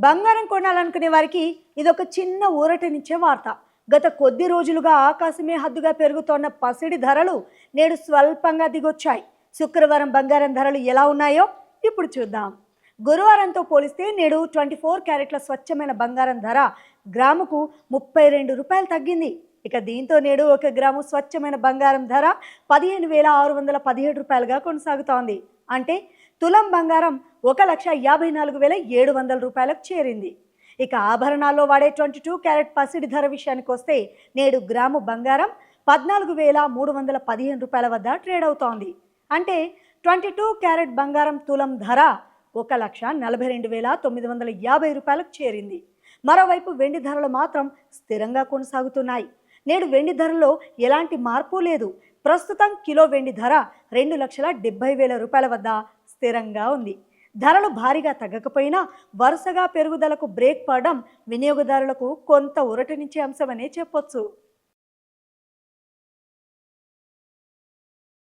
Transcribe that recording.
బంగారం కొనాలనుకునే వారికి ఇదొక చిన్న ఊరటనిచ్చే వార్త. గత కొద్ది రోజులుగా ఆకాశమే హద్దుగా పెరుగుతోన్న పసిడి ధరలు నేడు స్వల్పంగా దిగొచ్చాయి. శుక్రవారం బంగారం ధరలు ఎలా ఉన్నాయో ఇప్పుడు చూద్దాం. గురువారంతో పోలిస్తే నేడు 24 క్యారెట్ల స్వచ్ఛమైన బంగారం ధర గ్రాముకు 32 రూపాయలు తగ్గింది. ఇక దీంతో నేడు 1 గ్రాము స్వచ్ఛమైన బంగారం ధర 15,617 రూపాయలుగా కొనసాగుతోంది. అంటే తులం బంగారం 1,54,700 రూపాయలకు చేరింది. ఇక ఆభరణాల్లో వాడే 22 క్యారెట్ పసిడి ధర విషయానికి వస్తే నేడు గ్రాము బంగారం 14,315 రూపాయల వద్ద ట్రేడ్ అవుతోంది. అంటే 22 క్యారెట్ బంగారం తులం ధర 1,42,950 రూపాయలకు చేరింది. మరోవైపు వెండి ధరలు మాత్రం స్థిరంగా కొనసాగుతున్నాయి. నేడు వెండి ధరలో ఎలాంటి మార్పు లేదు. ప్రస్తుతం కిలో వెండి ధర 2,70,000 రూపాయల వద్ద స్థిరంగా ఉంది. ధరలు భారీగా తగ్గకపోయినా వరుసగా పెరుగుదలకు బ్రేక్ పడడం వినియోగదారులకు కొంత ఊరటనిచ్చే అంశమనే చెప్పొచ్చు.